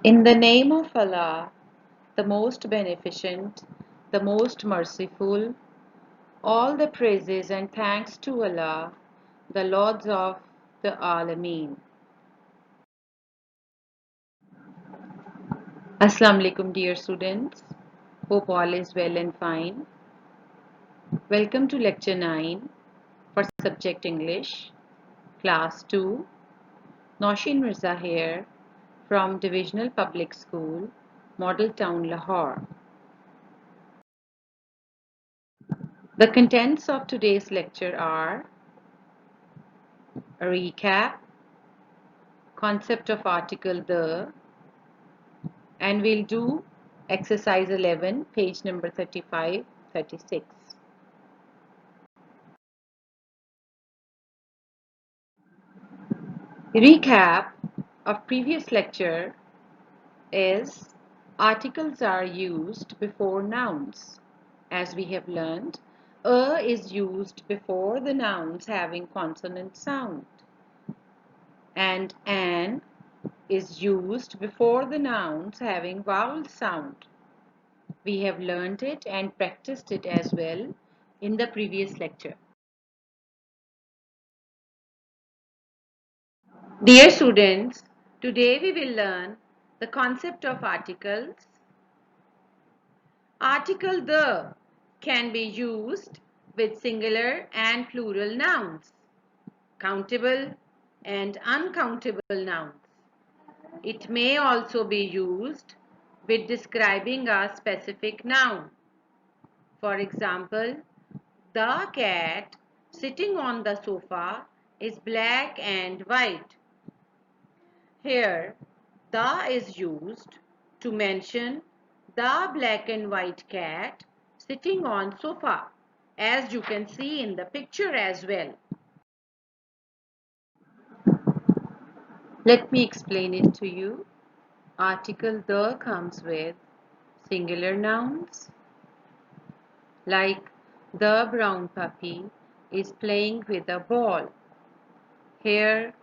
In the name of Allah, the most beneficent, the most merciful, all the praises and thanks to Allah, the Lords of the Alameen. Assalamu alaikum dear students. Hope all is well and fine. Welcome to lecture 9 for subject English, class 2. Naushin Mirza here from Divisional Public School, Model Town, Lahore. The contents of today's lecture are a recap, concept of article the, and we'll do exercise 11, page number 35, 36. Recap of previous lecture is articles are used before nouns. As we have learned, a is used before the nouns having consonant sound, and an is used before the nouns having vowel sound. We have learned it and practiced it as well in the previous lecture. Dear students, today we will learn the concept of articles. Article the can be used with singular and plural nouns, countable and uncountable nouns. It may also be used with describing a specific noun. For example, the cat sitting on the sofa is black and white. Here, the is used to mention the black and white cat sitting on sofa, as you can see in the picture as well. Let me explain it to you. Article the comes with singular nouns like the brown puppy is playing with a ball. Here,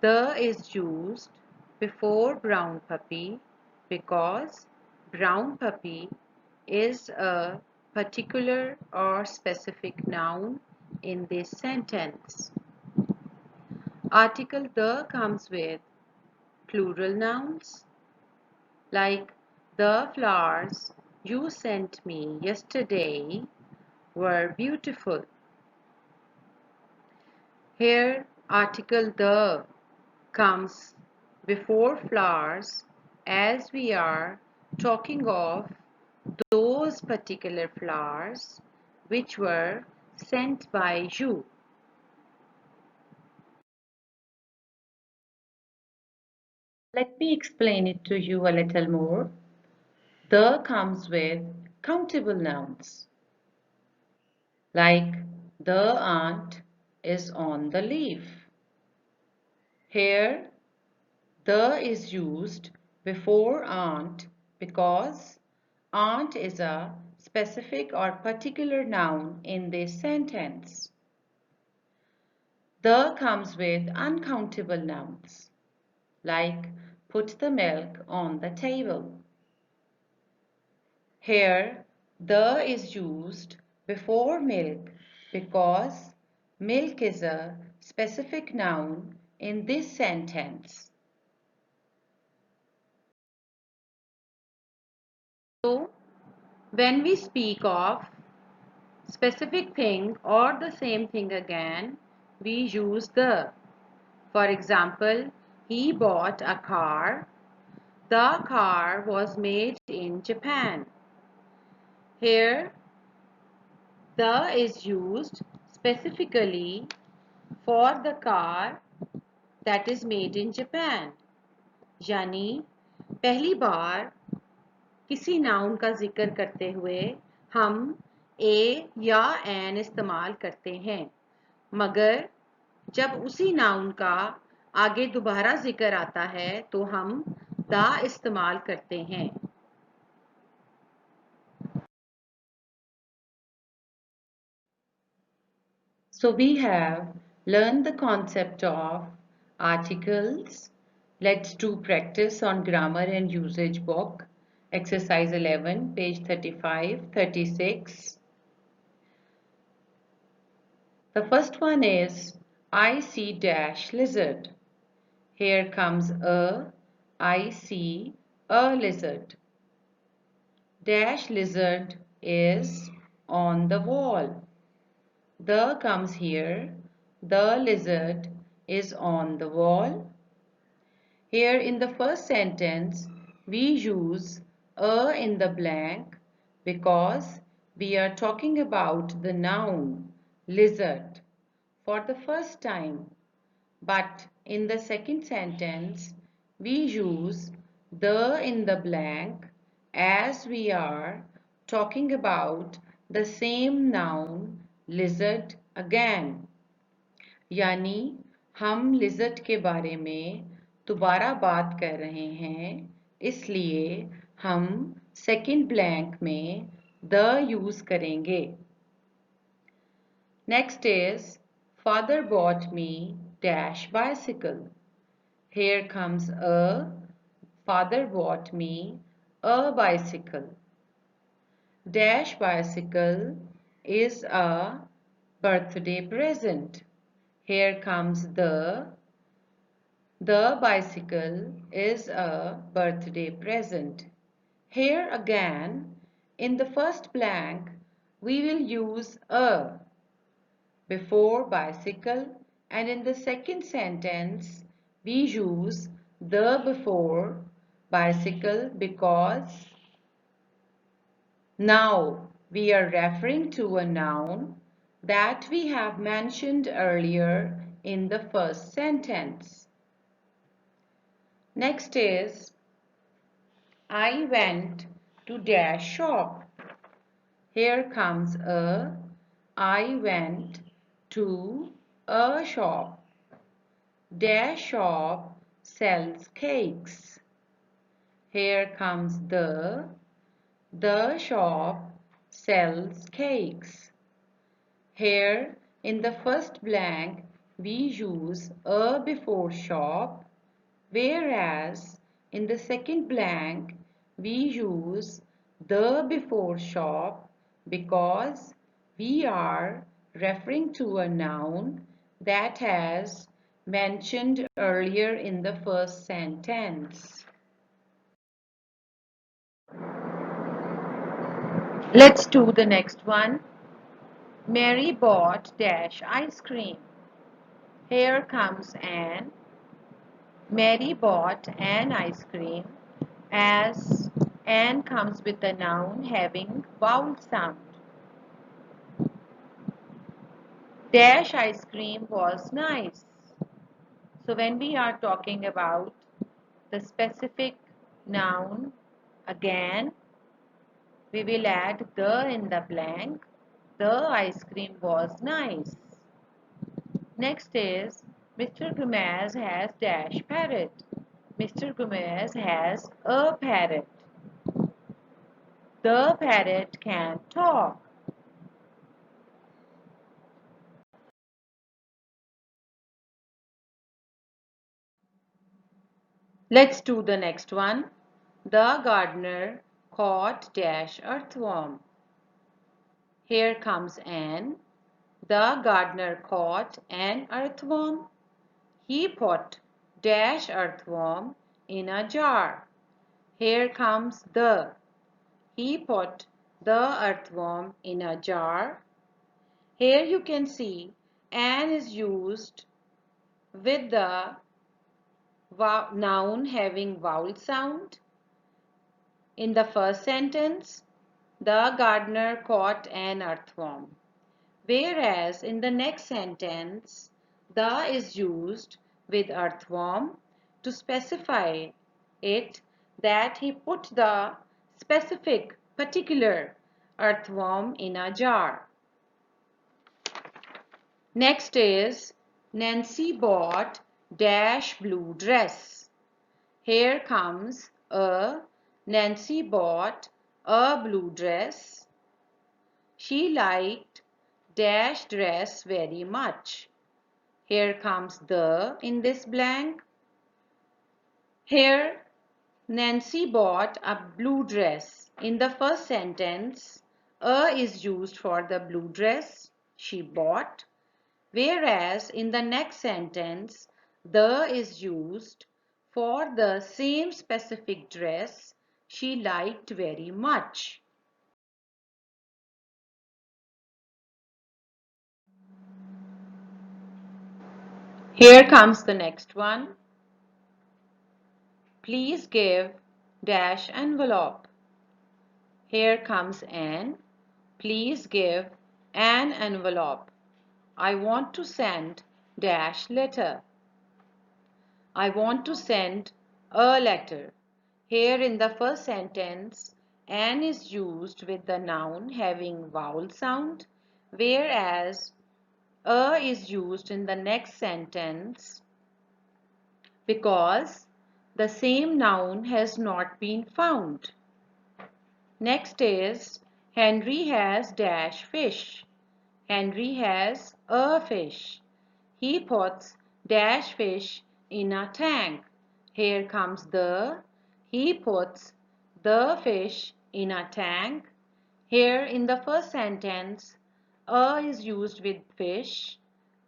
the is used before brown puppy because brown puppy is a particular or specific noun in this sentence. Article the comes with plural nouns like the flowers you sent me yesterday were beautiful. Here, article the comes before flowers as we are talking of those particular flowers which were sent by you. Let me explain it to you a little more. The comes with countable nouns like the aunt is on the leaf. Here, the is used before aunt because aunt is a specific or particular noun in this sentence. The comes with uncountable nouns like put the milk on the table. Here, the is used before milk because milk is a specific noun in this sentence. So, when we speak of specific thing or the same thing again, we use the. For example, he bought a car. The car was made in Japan. Here, the is used specifically for the car that is made in Japan. यानी पहली बार किसी noun का जिक्र करते हुए हम ए या N इस्तेमाल करते हैं, मगर जब उसी नाउन का आगे दोबारा जिक्र आता है तो हम दा इस्तेमाल करते हैं. So we have learned the concept of articles, Let's do practice on grammar and usage book. Exercise 11, page 35, 36. The first one is I see dash lizard. Here comes I see a lizard. Dash lizard is on the wall. The comes here. The lizard is on the wall. Here in the first sentence, we use a in the blank because we are talking about the noun lizard for the first time. But in the second sentence, we use the in the blank as we are talking about the same noun lizard again. यानी हम lizard के बारे में दोबारा बात कर रहे हैं, इसलिए हम सेकंड ब्लैंक में द यूज करेंगे. Next is father bought me dash bicycle. Here comes a father bought me a bicycle. Dash bicycle is a birthday present. Here comes the bicycle is a birthday present. Here again, in the first blank, we will use a before bicycle, and in the second sentence, we use the before bicycle because now we are referring to a noun that we have mentioned earlier in the first sentence. Next is I went to dash shop. Here comes a I went to a shop. Dash shop sells cakes. Here comes the shop sells cakes. Here in the first blank we use a before shop, whereas in the second blank we use the before shop because we are referring to a noun that has mentioned earlier in the first sentence. Let's do the next one. Mary bought dash ice cream. Here comes Anne. Mary bought an ice cream as Anne comes with a noun having vowel sound. Dash ice cream was nice. So when we are talking about the specific noun, again, we will add the in the blank. The ice cream was nice. Next is Mr. Gomez has dash parrot. Mr. Gomez has a parrot. The parrot can talk. Let's do the next one. The gardener caught dash earthworm. Here comes Anne. The gardener caught an earthworm. He put dash earthworm in a jar. Here comes the. He put the earthworm in a jar. Here you can see an is used with the noun having vowel sound. In the first sentence, the gardener caught an earthworm. Whereas in the next sentence, the is used with earthworm to specify it that he put the specific particular earthworm in a jar. Next is Nancy bought dash blue dress. Here comes a Nancy bought a blue dress. She liked dash dress very much. Here comes the in this blank. Here, Nancy bought a blue dress. In the first sentence, a is used for the blue dress she bought, whereas in the next sentence, the is used for the same specific dress she liked very much. Here comes the next one. Please give dash envelope. Here comes an. Please give an envelope. I want to send dash letter. I want to send a letter. Here in the first sentence, an is used with the noun having vowel sound, whereas a is used in the next sentence because the same noun has not been found. Next is Henry has dash fish. Henry has a fish. He puts dash fish in a tank. Here comes the. He puts the fish in a tank. Here in the first sentence, a is used with fish,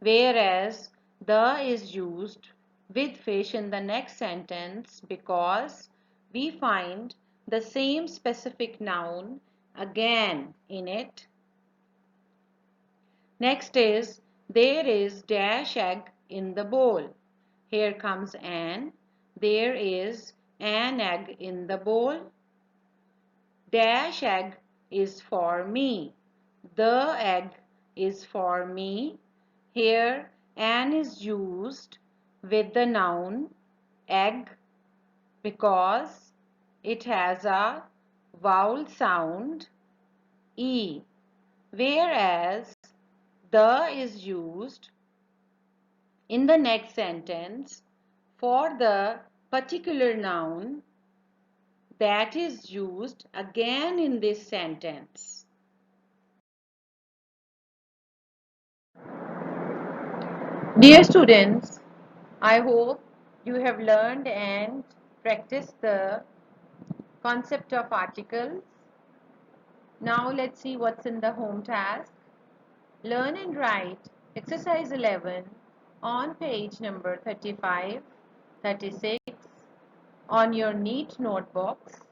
whereas the is used with fish in the next sentence because we find the same specific noun again in it. Next is there is dash egg in the bowl. Here comes an. There is an egg in the bowl. Dash egg is for me. The egg is for me. Here an is used with the noun egg because it has a vowel sound E, whereas the is used in the next sentence for the particular noun that is used again in this sentence. Dear students, I hope you have learned and practiced the concept of articles. Now let's see what's in the home task. Learn and write exercise 11 on page number 35, 36 on your neat notebooks.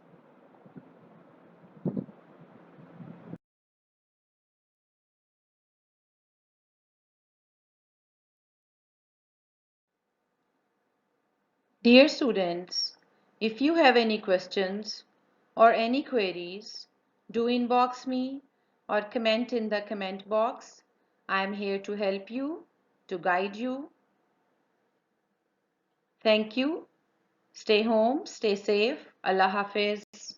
Dear students, if you have any questions or any queries, do inbox me or comment in the comment box. I am here to help you, to guide you. Thank you. Stay home, stay safe. Allah Hafiz.